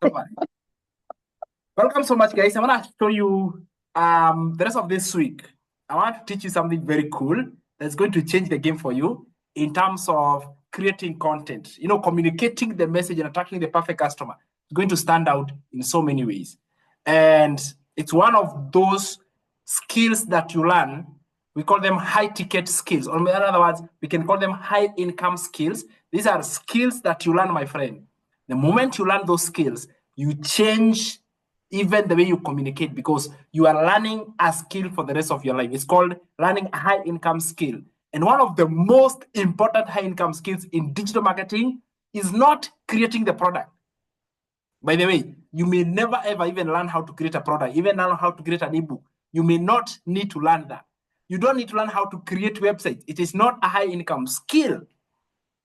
Don't worry. Welcome so much, guys. I want to show you the rest of this week. I want to teach you something very cool that's going to change the game for you in terms of creating content. You know, communicating the message and attracting the perfect customer is going to stand out in so many ways. And it's one of those skills that you learn. We call them high ticket skills, or in other words, we can call them high income skills. These are skills that you learn, my friend. The moment you learn those skills, you change even the way you communicate, because you are learning a skill for the rest of your life. It's called learning a high income skill. And one of the most important high income skills in digital marketing is not creating the product. By the way, you may never ever even learn how to create a product, even learn how to create an ebook. You may not need to learn that. You don't need to learn how to create websites. It is not a high income skill.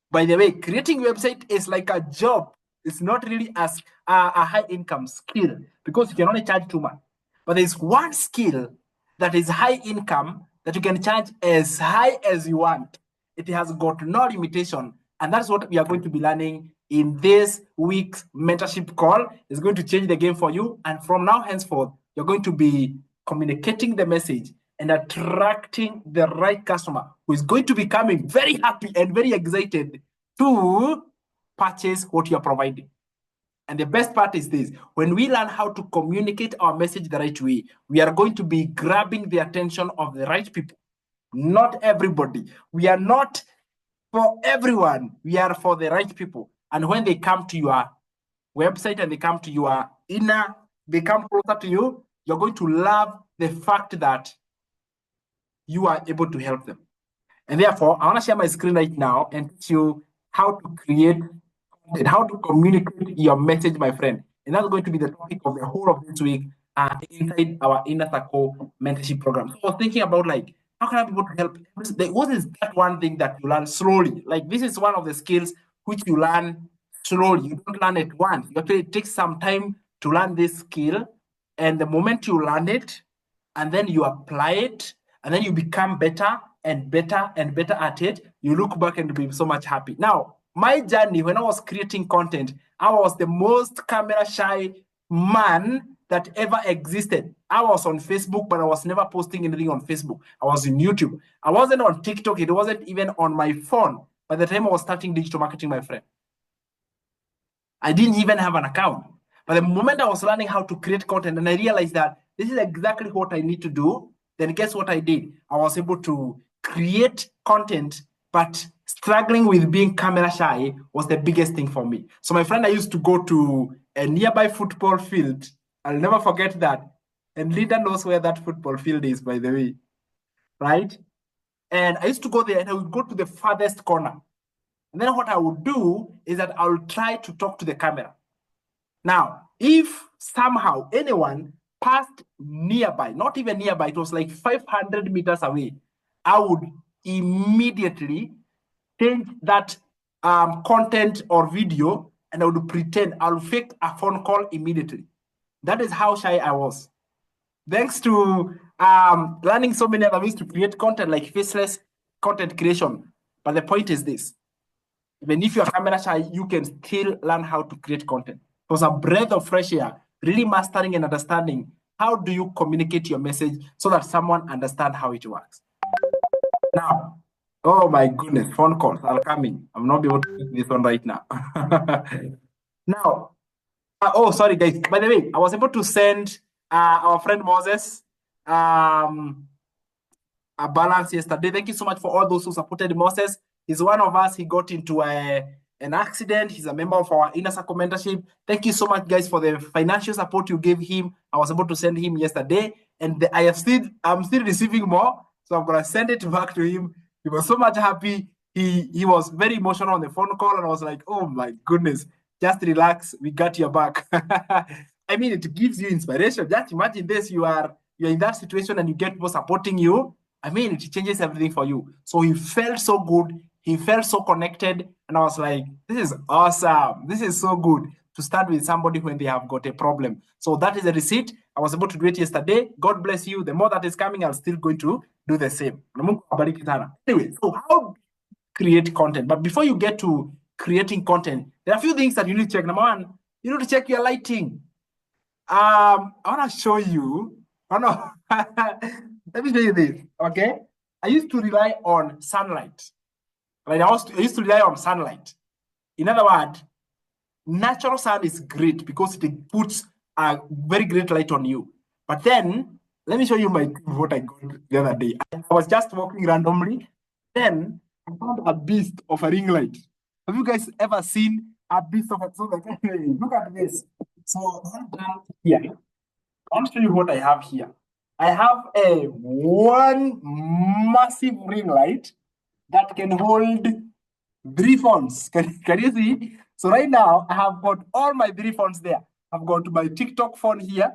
By the way, creating website is like a job. It's not really as a high income skill, because you can only charge too much. But there's one skill that is high income that you can charge as high as you want. It has got no limitation. And that's what we are going to be learning in this week's mentorship call. It's going to change the game for you. And from now henceforth, you're going to be communicating the message and attracting the right customer who is going to be coming very happy and very excited to purchase what you're providing. And the best part is this: when we learn how to communicate our message the right way, we are going to be grabbing the attention of the right people. Not everybody. We are not for everyone. We are for the right people. And when they come to your website and they come to your they come closer to you, you're going to love the fact that you are able to help them. And therefore, I want to share my screen right now and teach you how to create and how to communicate your message, my friend. And that's going to be the topic of the whole of this week inside our Inner Circle mentorship program. So I was thinking about, like, how can I be able to help? What is that one thing that you learn slowly? Like, this is one of the skills which you learn slowly. You don't learn it once. You actually take some time to learn this skill. And the moment you learn it, and then you apply it, and then you become better and better and better at it, you look back and be so much happy. Now, my journey, when I was creating content, I was the most camera shy man that ever existed. I was on Facebook, but I was never posting anything on Facebook. I was in YouTube. I wasn't on TikTok. It wasn't even on my phone by the time I was starting digital marketing, my friend. I didn't even have an account. But the moment I was learning how to create content and I realized that this is exactly what I need to do, then guess what I did? I was able to create content, but struggling with being camera shy was the biggest thing for me. So my friend, I used to go to a nearby football field. I'll never forget that. And Linda knows where that football field is, by the way, right? And I used to go there and I would go to the farthest corner. And then what I would do is that I would try to talk to the camera. Now, if somehow anyone passed nearby, not even nearby, it was like 500 meters away, I would immediately change that content or video, and I would pretend I'll fake a phone call immediately. That is how shy I was. Thanks to learning so many other ways to create content, like faceless content creation. But the point is this: even if you're camera shy, you can still learn how to create content. It was a breath of fresh air, really mastering and understanding how do you communicate your message so that someone understands how it works. Now, oh my goodness, phone calls are coming. I'm not able to take this one right now. Now, oh, sorry, guys. By the way, I was able to send our friend Moses a balance yesterday. Thank you so much for all those who supported Moses. He's one of us. He got into an accident. He's a member of our Inner Circle mentorship. Thank you so much, guys, for the financial support you gave him. I was able to send him yesterday, and I'm still receiving more. So I'm gonna send it back to him. He was so much happy. He was very emotional on the phone call, and I was like, oh my goodness, just relax. We got your back. I mean, it gives you inspiration. Just imagine this: you're in that situation and you get people supporting you. I mean, it changes everything for you. So he felt so good. He felt so connected. And I was like, this is awesome. This is so good to start with somebody when they have got a problem. So that is the receipt. I was able to do it yesterday. God bless you. The more that is coming, I'm still going to do the same. Anyway, so how create content? But before you get to creating content, there are a few things that you need to check. Number one, You need to check your lighting. I want to show you. Oh no, let me show you this. Okay, I used to rely on sunlight. Right, I used to rely on sunlight. In other words, natural sun is great because it puts a very great light on you. But then, let me show you what I got the other day. I was just walking randomly. Then I found a beast of a ring light. Have you guys ever seen a beast of a so like, look at this? So here, I want to show you what I have here. I have a one massive ring light that can hold 3 phones. Can you see? So right now I have got all my 3 phones there. I've got my TikTok phone here.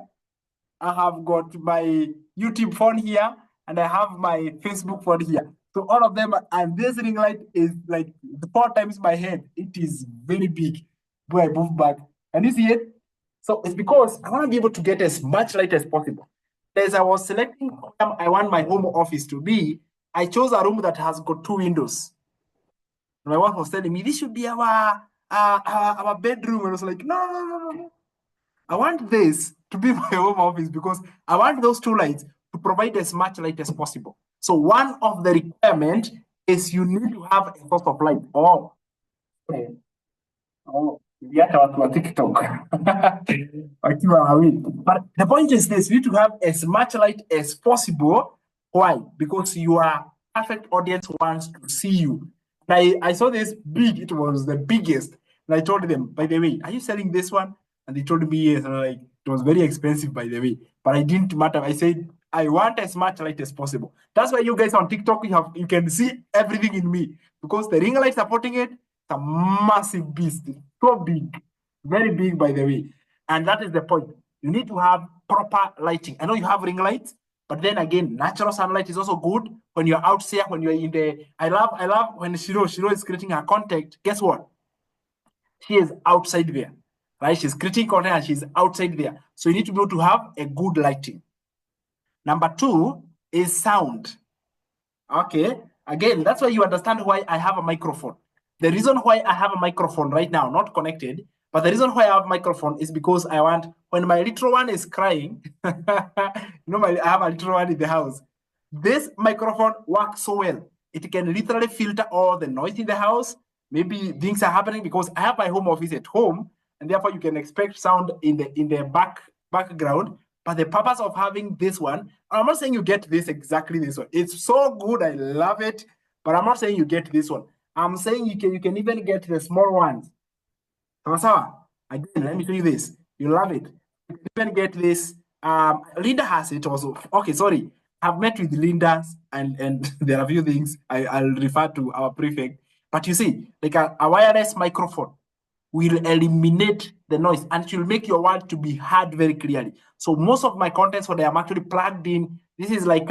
I have got my YouTube phone here, and I have my Facebook phone here. So all of them, and this ring light is like 4 times my head. It is very big. Where I move back, can you see it? So it's because I want to be able to get as much light as possible. As I was selecting where I want my home office to be, I chose a room that has got 2 windows. My wife was telling me this should be our bedroom. And I was like, no. I want this to be my home office because I want those 2 lights to provide as much light as possible. So one of the requirements is you need to have a source of light. Oh, okay. Oh, yeah, TikTok. But the point is this: you need to have as much light as possible. Why? Because your perfect audience wants to see you. I saw this big, it was the biggest. And I told them, by the way, are you selling this one? And they told me yes. And I'm like, it was very expensive, by the way. But I didn't matter. I said, I want as much light as possible. That's why you guys on TikTok, you can see everything in me. Because the ring light supporting it, it's a massive beast. It's so big. Very big, by the way. And that is the point. You need to have proper lighting. I know you have ring lights, but then again, natural sunlight is also good when you're out there, when you're in the. I love when Shiro is creating her content. Guess what? She is outside there, right? She's creating content and she's outside there. So you need to be able to have a good lighting. Number 2 is sound. Okay. Again, that's why you understand why I have a microphone. The reason why I have a microphone right now, not connected, but the reason why I have a microphone is because I want, when my little one is crying, I have a little one in the house. This microphone works so well. It can literally filter all the noise in the house. Maybe things are happening because I have my home office at home, and therefore you can expect sound in the background. But the purpose of having this one, I'm not saying you get this exactly this one. It's so good, I love it. But I'm not saying you get this one. I'm saying you can even get the small ones. Again, let me show you this. You love it. You can even get this. Linda has it also. Okay, sorry. I've met with Linda, and there are a few things I'll refer to our prefect. But you see, like a wireless microphone will eliminate the noise and it will make your word to be heard very clearly. So most of my contents when I am actually plugged in, this is like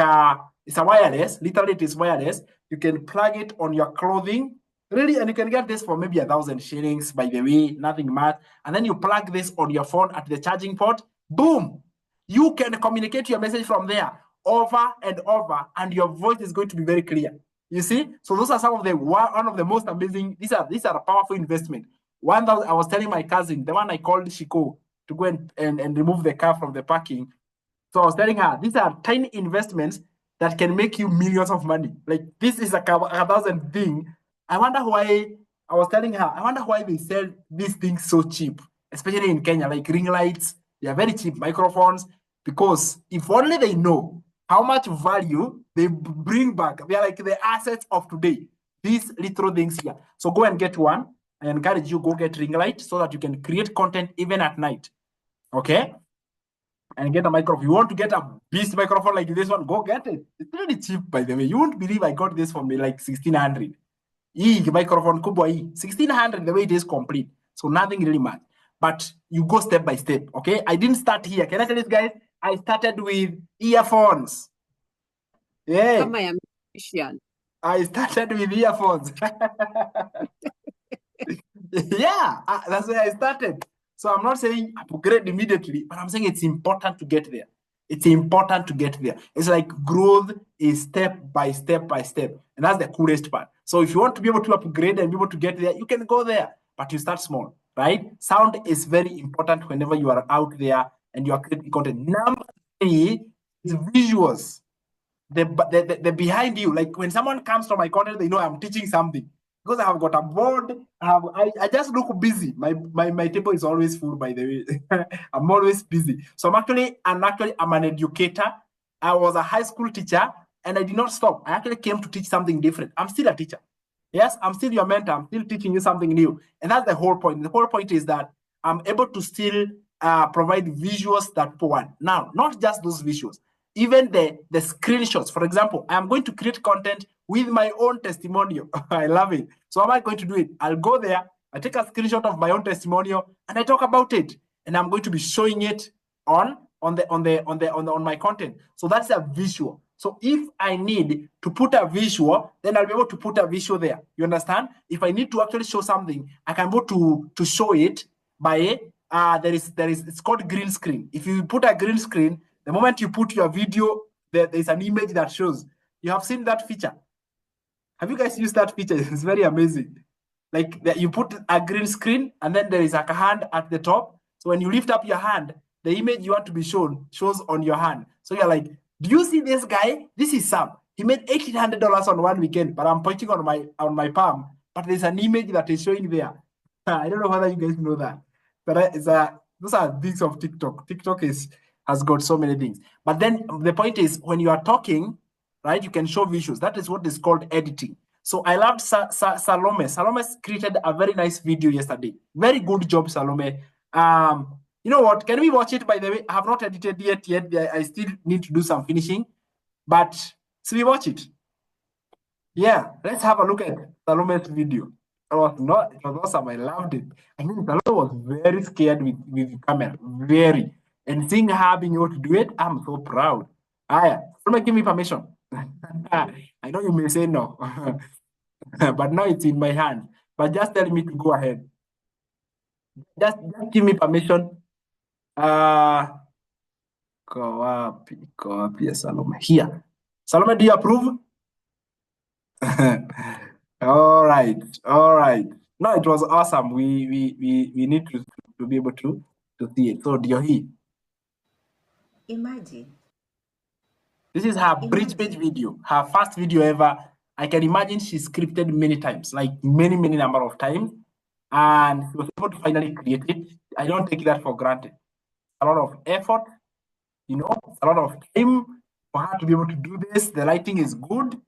it's a wireless, literally it is wireless. You can plug it on your clothing, really, and you can get this for maybe 1,000 shillings, by the way, nothing much. And then you plug this on your phone at the charging port, boom, you can communicate your message from there over and over, and your voice is going to be very clear. You see? So those are some of the one of the most amazing, these are a powerful investment. 1,000, I was telling my cousin, the one I called Shiko, to go and remove the car from the parking. So I was telling her, these are tiny investments that can make you millions of money. Like this is a 1,000 thing. I wonder why, I was telling her, I wonder why they sell these things so cheap, especially in Kenya, like ring lights. They are very cheap, microphones, because if only they know how much value they bring back, they are like the assets of today. These little things here. So go and get one. I encourage you, go get ring light so that you can create content even at night. Okay? And get a microphone. You want to get a beast microphone like this one, go get it. It's really cheap, by the way. You won't believe I got this for me like 1,600. Microphone kubwa 1,600, the way it is complete. So nothing really much. But you go step by step, okay? I didn't start here. Can I tell this, guys? I started with earphones. Yeah. Kama ya musician. I started with earphones. Yeah, that's where I started. So I'm not saying upgrade immediately, but I'm saying it's important to get there. It's important to get there. It's like growth is step by step by step. And that's the coolest part. So if you want to be able to upgrade and be able to get there, you can go there, but you start small. right? Sound is very important whenever you are out there and you are creating content. Number three is visuals. The behind you, like when someone comes to my content, they know I'm teaching something because I have got a board. I just look busy. My table is always full, by the way. I'm always busy. So I'm an educator. I was a high school teacher and I did not stop. I actually came to teach something different. I'm still a teacher. Yes, I'm still your mentor. I'm still teaching you something new. And that's the whole point. The whole point is that I'm able to still provide visuals that people want. Now, not just those visuals, even the screenshots. For example, I'm going to create content with my own testimonial. I love it. So how am I going to do it? I'll go there, I take a screenshot of my own testimonial, and I talk about it. And I'm going to be showing it on my content. So that's a visual. So if I need to put a visual, then I'll be able to put a visual there. You understand? If I need to actually show something, I can go to show it by it's called green screen. If you put a green screen, the moment you put your video, there's an image that shows. You have seen that feature. Have you guys used that feature? It's very amazing. Like you put a green screen and then there is like a hand at the top. So when you lift up your hand, the image you want to be shown shows on your hand. So you're like, do you see this guy? This is Sam. He made $1,800 on one weekend, but I'm pointing on my palm. But there's an image that is showing there. I don't know whether you guys know that. But those are things of TikTok. TikTok has got so many things. But then the point is, when you are talking, right, you can show visuals. That is what is called editing. So I loved Salome. Salome created a very nice video yesterday. Very good job, Salome. You know what? Can we watch it, by the way? I have not edited it yet. I still need to do some finishing. But so we watch it. Yeah, let's have a look at Salome's video. It was awesome. I loved it. I mean, Salome was very scared with the camera. Very. And seeing her being able to do it, I'm so proud. Aya, Salome, give me permission. I know you may say no, but now it's in my hand. But just tell me to go ahead. Just give me permission. Go up here, Salome. Here. Salome, do you approve? All right, all right. No, it was awesome. We need to be able to see it. So Diohi, Imagine. this is her bridge page video, her first video ever. I can imagine she scripted many times, like many number of times, and she was able to finally create it. I don't take that for granted. A lot of effort, a lot of time for her to be able to do this. The lighting is good.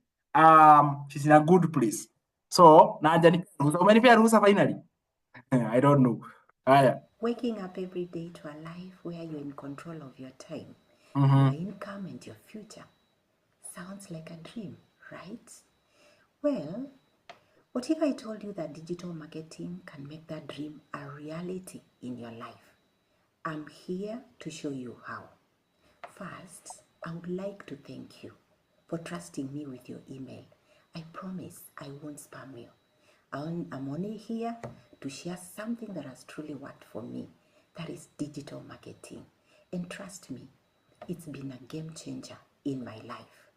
She's in a good place. So, how many pairs finally? I don't know. Waking up every day to a life where you're in control of your time, your income, and your future. Sounds like a dream, right? Well, what if I told you that digital marketing can make that dream a reality in your life? I'm here to show you how. First, I would like to thank you for trusting me with your email. I promise I won't spam you. I'm only here to share something that has truly worked for me. That is digital marketing. And trust me, it's been a game changer in my life.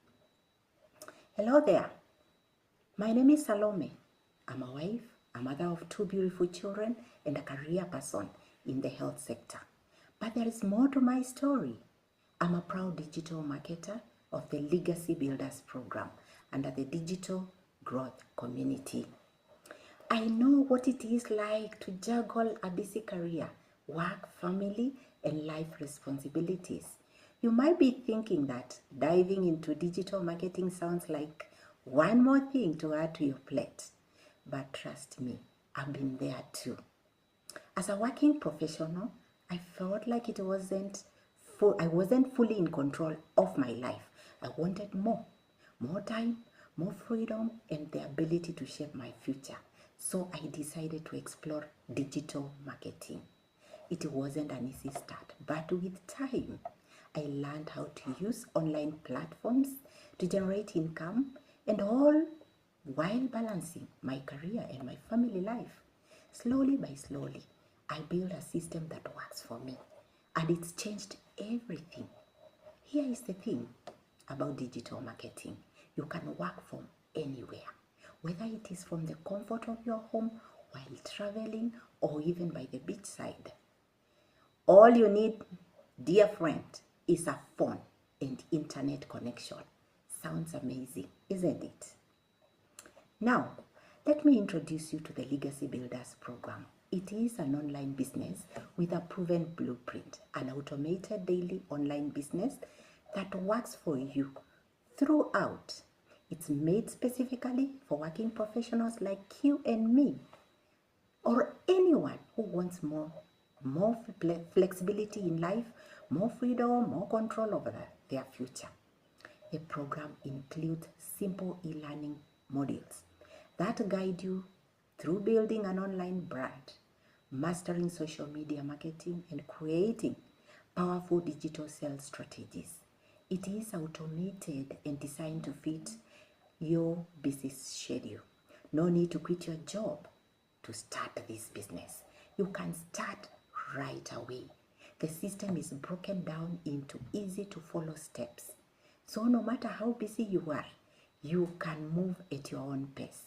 Hello there. My name is Salome. I'm a wife, a mother of 2 beautiful children, and a career person in the health sector. But there is more to my story. I'm a proud digital marketer of the Legacy Builders program under the Digital Growth Community. I know what it is like to juggle a busy career, work, family, and life responsibilities. You might be thinking that diving into digital marketing sounds like one more thing to add to your plate. But trust me, I've been there too. As a working professional, I felt like I wasn't fully in control of my life. I wanted more time, more freedom, and the ability to shape my future. So I decided to explore digital marketing. It wasn't an easy start, but with time, I learned how to use online platforms to generate income, and all while balancing my career and my family life. Slowly by slowly, I built a system that works for me, and it's changed everything. Here is the thing about digital marketing. You can work from anywhere, whether it is from the comfort of your home while traveling, or even by the beachside. All you need, dear friend, is a phone and internet connection. Sounds amazing, isn't it? Now, let me introduce you to the Legacy Builders program. It is an online business with a proven blueprint, an automated daily online business that works for you throughout. It's made specifically for working professionals like you and me, or anyone who wants more flexibility in life, more freedom, more control over their future. The program includes simple e-learning modules that guide you through building an online brand, mastering social media marketing, and creating powerful digital sales strategies. It is automated and designed to fit your busy schedule. No need to quit your job to start this business. You can start right away. The system is broken down into easy to follow steps. So no matter how busy you are, you can move at your own pace.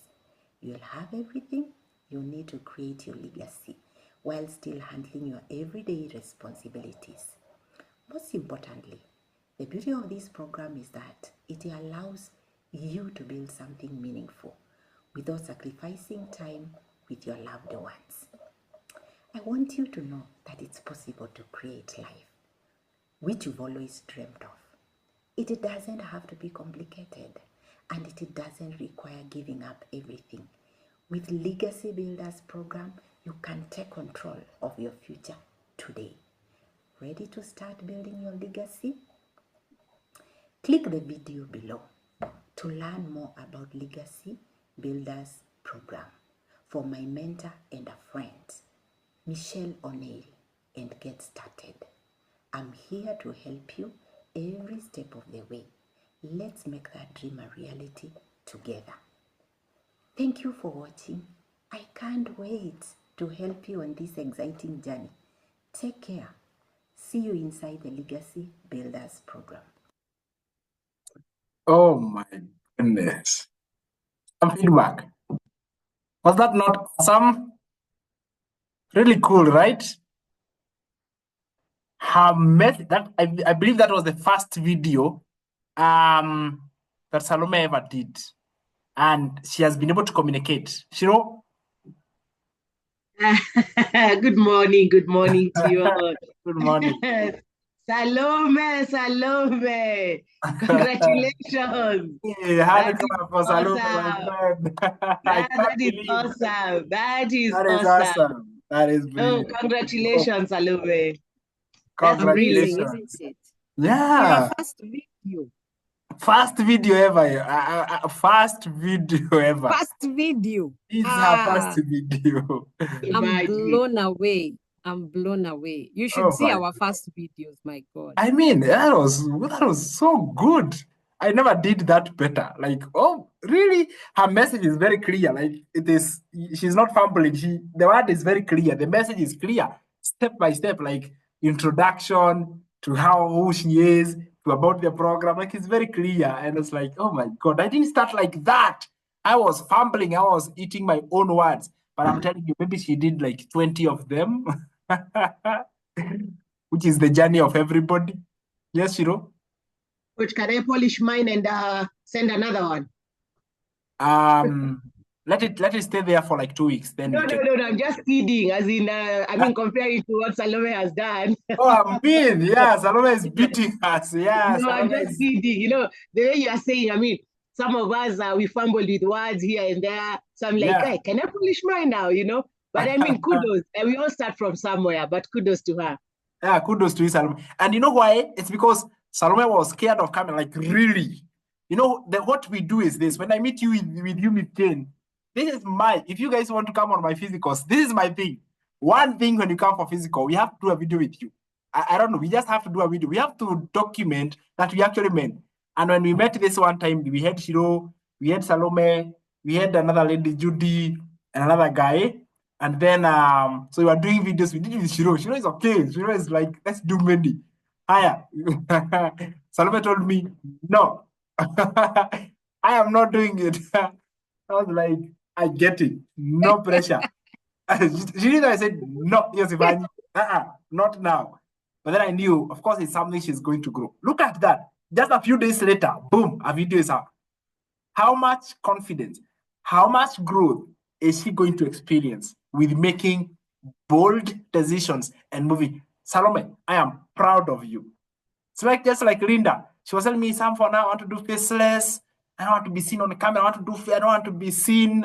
You'll have everything you need to create your legacy while still handling your everyday responsibilities. Most importantly, the beauty of this program is that it allows you to build something meaningful without sacrificing time with your loved ones. I want you to know that it's possible to create life which you've always dreamed of. It doesn't have to be complicated, and it doesn't require giving up everything. With Legacy Builders program, you can take control of your future today. Ready to start building your legacy? Click the video below to learn more about Legacy Builders program from my mentor and a friend, Michelle O'Neill, and get started. I'm here to help you every step of the way. Let's make that dream a reality together. Thank you for watching. I can't wait to help you on this exciting journey. Take care. See you inside the Legacy Builders program. Oh my goodness. Some feedback. Was that not awesome? Really cool, right? I believe that was the first video that Salome ever did. And she has been able to communicate. Shiro? Good morning to you all. Good morning. Salome. Congratulations. Hey, happy for Salome, my friend. That is awesome. That is awesome. That is brilliant. Oh, congratulations, Salome. Congratulations. Amazing, isn't it? Yeah. Your first video. First video ever. First video ever. First video. It's her first video. I'm blown away. I'm blown away. You should see our first videos, my God. I mean, that was so good. I never did that better. Like, oh, really? Her message is very clear. Like, she's not fumbling. The word is very clear. The message is clear, step by step, like introduction to who she is, to about the program. Like, it's very clear. And it's like, oh my God, I didn't start like that. I was fumbling. I was eating my own words. But I'm telling you, maybe she did like 20 of them, which is the journey of everybody. Yes, Shiro? Coach, can I polish mine and send another one? Let it stay there for like 2 weeks. Then no, I'm just kidding. As in, comparing to what Salome has done. Salome is beating us. Yeah, no, I'm just kidding. The way you are saying, some of us we fumbled with words here and there. So I'm like, hey, can I polish mine now? But kudos. We all start from somewhere, but kudos to her. Yeah, kudos to you, Salome. And you know why? It's because Salome was scared of coming, like really. What we do is this. When I meet you with you, Miss Jane, this is if you guys want to come on my physicals, this is my thing. One thing when you come for physical, we have to do a video with you. I don't know, we just have to do a video. We have to document that we actually met. And when we met this one time, we had Shiro, we had Salome, we had another lady, Judy, and another guy. And then, so we were doing videos. We did it with Shiro. Shiro is okay. Shiro is like, let's do Mendy. Hiya. Salome told me, no, I am not doing it. I was like, I get it. No pressure. She knew that I said, no, Yosifani, not now. But then I knew, of course, it's something she's going to grow. Look at that. Just a few days later, boom, a video is up. How much confidence, how much growth is she going to experience with making bold decisions and moving? Salome, I am proud of you. It's like just like Linda. She was telling me, Sam, for now, I want to do faceless. I don't want to be seen on the camera. I don't want to be seen.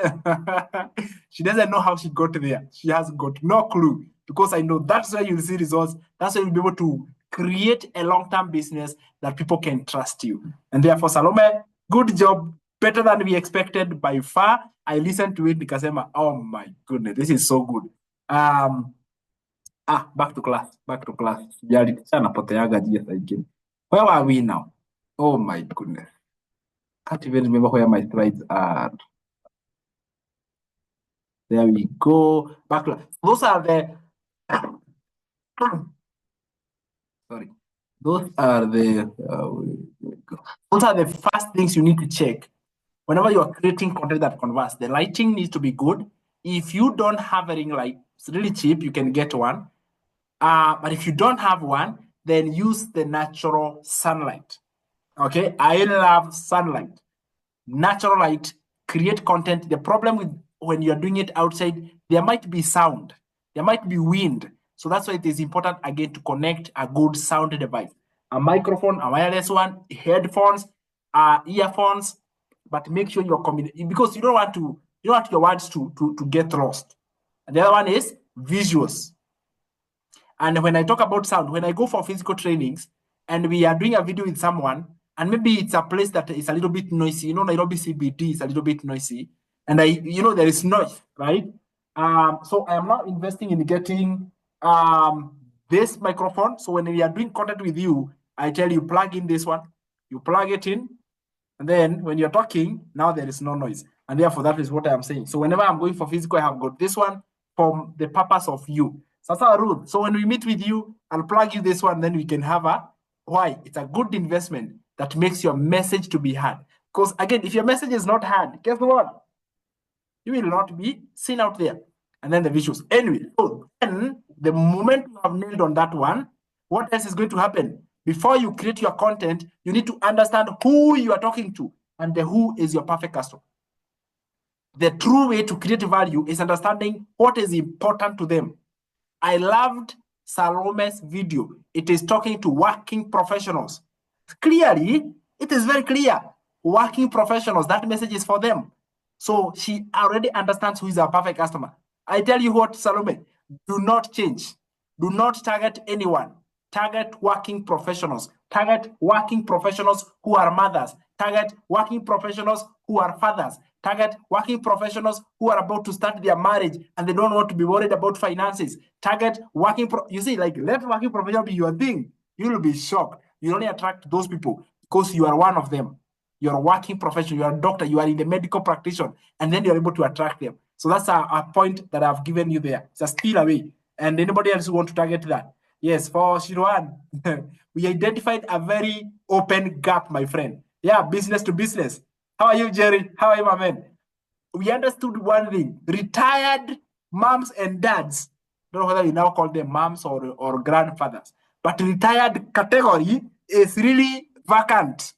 She doesn't know how she got there. She has got no clue, because I know that's where you'll see results. That's where you'll be able to create a long-term business that people can trust you. And therefore, Salome, good job. Better than we expected by far. I listened to it because I'm oh my goodness, this is so good. Back to class. Where are we now? Oh my goodness. Can't even remember where my slides are. There we go. Back. Those are the sorry. Those are the first things you need to check whenever you are creating content that converts. The lighting needs to be good. If you don't have a ring light, it's really cheap. You can get one. But if you don't have one, then use the natural sunlight. Okay, I love sunlight. Natural light, create content. The problem with when you're doing it outside, there might be sound, there might be wind. So that's why it is important, again, to connect a good sound device. A microphone, a wireless one, headphones, earphones, but make sure you're communicating, because you don't want your words to get lost. And the other one is visuals. And when I talk about sound, when I go for physical trainings and we are doing a video with someone, and maybe it's a place that is a little bit noisy, Nairobi CBD is a little bit noisy, and there is noise, right? So I am now investing in getting this microphone. So when we are doing content with you, I tell you, plug in this one, you plug it in, and then when you're talking, now there is no noise. And therefore, that is what I am saying. So whenever I'm going for physical, I have got this one for the purpose of you. Sasa Ruth, so when we meet with you, I'll plug you this one, then we can have why? It's a good investment that makes your message to be heard. Because again, if your message is not heard, guess what? You will not be seen out there. And then the visuals. Anyway, so then the moment you have nailed on that one, what else is going to happen? Before you create your content, you need to understand who you are talking to, and the who is your perfect customer. The true way to create value is understanding what is important to them. I loved Salome's video. It is talking to working professionals. Clearly, it is very clear. Working professionals, that message is for them. So she already understands who is our perfect customer. I tell you what, Salome, do not change. Do not target anyone. Target working professionals. Target working professionals who are mothers. Target working professionals who are fathers. Target working professionals who are about to start their marriage and they don't want to be worried about finances. Target working, let working professional be your thing. You will be shocked. You only attract those people because you are one of them. You're a working professional, you're a doctor, you are in the medical practitioner, and then you're able to attract them. So that's a point that I've given you there. It's a steal away. And anybody else who want to target that? Yes, for Shiroan, we identified a very open gap, my friend. Yeah, business to business. How are you, Jerry? How are you, my man? We understood one thing. Retired moms and dads, I don't know whether you now call them moms or grandfathers, but retired category is really vacant.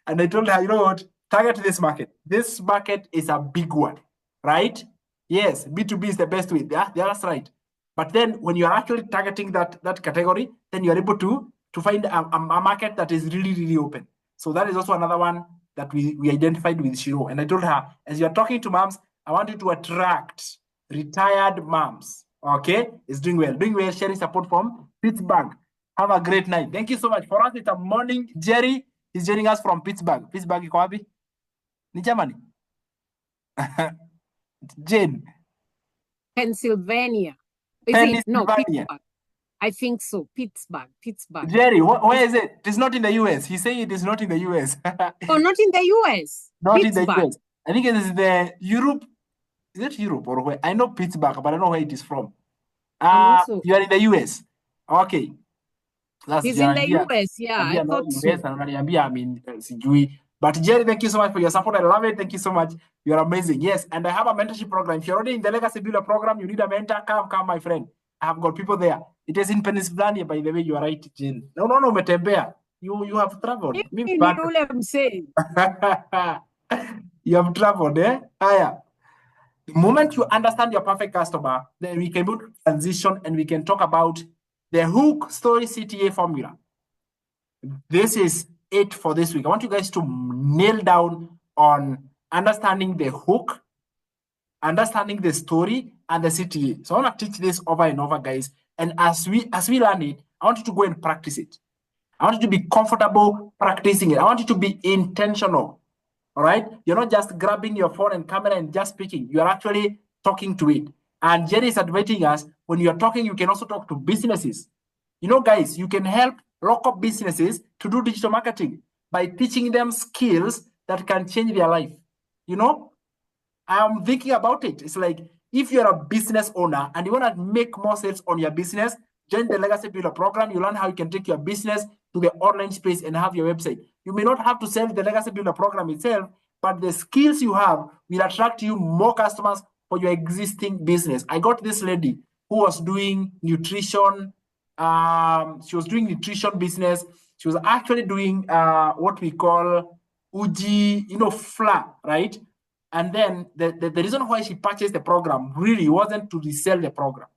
And I told her, you know what, target this market. This market is a big one, right? Yes, B2B is the best way. Yeah, that's right. But then when you're actually targeting that category, then you're able to find a market that is really, really open. So that is also another one that we identified with Shiro. And I told her, as you're talking to moms, I want you to attract retired moms. Okay? It's doing well. Doing well, sharing support from Pittsburgh. Have a great night. Thank you so much. For us, it's a morning. Jerry is joining us from Pittsburgh. Pittsburgh, iko wapi? Ni Germany? Jane. Pennsylvania. No, Pittsburgh. I think so. Pittsburgh. Jerry, where is it? It is not in the US. He's saying it is not in the US. Oh, not in the US. Not Pittsburgh. in the US. I think it is the Europe. Is it Europe or where? I know Pittsburgh, but I don't know where it is from. You are in the US. Okay. He's in the US, yeah. I thought so. I'm in sijui But Jerry, thank you so much for your support. I love it. Thank you so much. You're amazing. Yes, and I have a mentorship program. If you're already in the Legacy Builder program, you need a mentor, come, my friend. I have got people there. It is in Pennsylvania, by the way. You are right, Jill. No, umetembea. You have traveled. Mimi ni ule msee. You have traveled, eh? Haya. The moment you understand your perfect customer, then we can transition and we can talk about the hook story CTA formula. This is it for this week. I want you guys to nail down on understanding the hook, understanding the story, and the CTA. So I want to teach this over and over, guys. And as we learn it, I want you to go and practice it. I want you to be comfortable practicing it. I want you to be intentional. All right? You're not just grabbing your phone and camera and just speaking. You are actually talking to it. And Jerry is advising us, when you're talking, you can also talk to businesses. You know, guys, you can help local businesses to do digital marketing by teaching them skills that can change their life. You know, I'm thinking about it. It's like, if you're a business owner and you want to make more sales on your business, join the Legacy Builder program. You learn how you can take your business to the online space and have your website. You may not have to sell the Legacy Builder program itself, but the skills you have will attract you more customers for your existing business. I got this lady who was doing nutrition. She was doing nutrition business. She was actually doing what we call uji, flour, right? And then the reason why she purchased the program really wasn't to resell the program.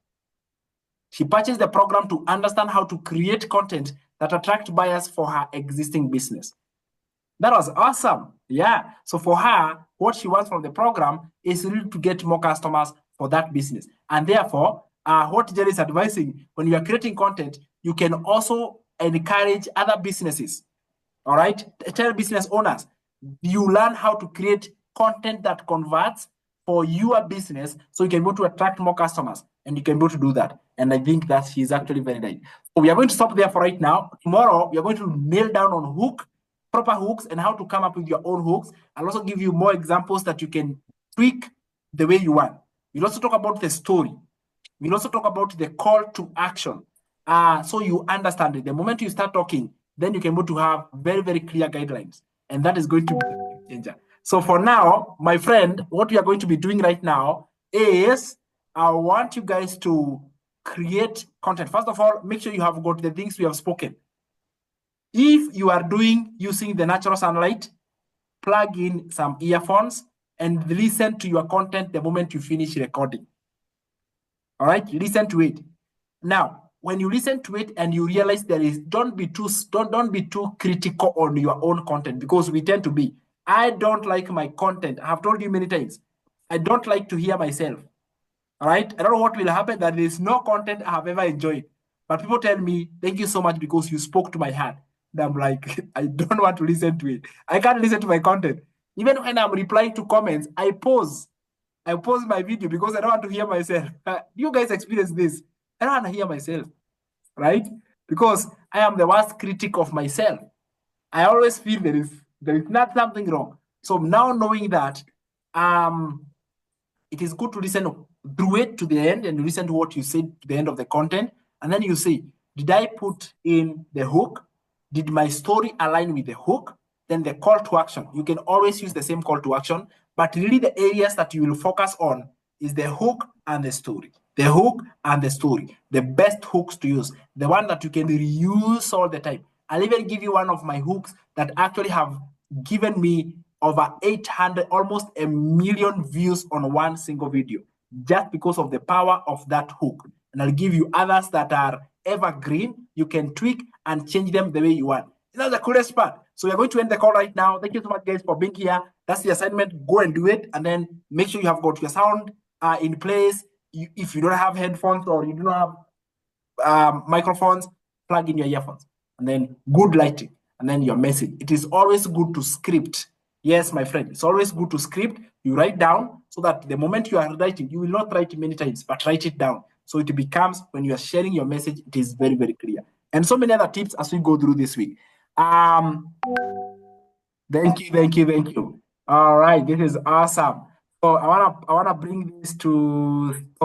She purchased the program to understand how to create content that attract buyers for her existing business. That was awesome. Yeah. So for her, what she wants from the program is really to get more customers for that business. And therefore, what Jerry is advising, when you are creating content, you can also encourage other businesses. All right. Tell business owners, you learn how to create content that converts for your business so you can be able to attract more customers, and you can be able to do that. And I think that she's actually very right. So we are going to stop there for right now. Tomorrow, we are going to nail down on hook, proper hooks, and how to come up with your own hooks. I'll also give you more examples that you can tweak the way you want. We'll also talk about the story. We'll also talk about the call to action. So you understand it. The moment you start talking, then you can be able to have very, very clear guidelines. And that is going to be a changer. So for now, my friend, what we are going to be doing right now is I want you guys to create content. First of all, make sure you have got the things we have spoken. If you are using the natural sunlight, plug in some earphones and listen to your content the moment you finish recording. All right, listen to it. Now, when you listen to it and you realize don't be too critical on your own content, because we tend to be. I don't like my content. I have told you many times. I don't like to hear myself. All right. I don't know what will happen, that there is no content I have ever enjoyed. But people tell me, thank you so much because you spoke to my heart. And I'm like, I don't want to listen to it. I can't listen to my content. Even when I'm replying to comments, I pause my video because I don't want to hear myself. You guys experience this. I don't want to hear myself, right? Because I am the worst critic of myself. I always feel there is not something wrong. So now knowing that, it is good to listen through it to the end and listen to what you said to the end of the content. And then you say, did I put in the hook? Did my story align with the hook? Then the call to action. You can always use the same call to action, but really the areas that you will focus on is the hook and the story. The hook and the story. The best hooks to use. The one that you can reuse all the time. I'll even give you one of my hooks that actually have given me over 800, almost 1 million views on one single video, just because of the power of that hook. And I'll give you others that are evergreen. You can tweak and change them the way you want. That's the coolest part. So we're going to end the call right now. Thank you so much, guys, for being here. That's the assignment. Go and do it. And then make sure you have got your sound in place. If you don't have headphones or you don't have microphones, plug in your earphones. And then good lighting. And then your message. It is always good to script. Yes, my friend. It's always good to script. You write down so that the moment you are writing, you will not write it many times, but write it down. So it becomes, when you are sharing your message, it is very, very clear. And so many other tips as we go through this week. Thank you. All right, this is awesome. So I wanna bring this to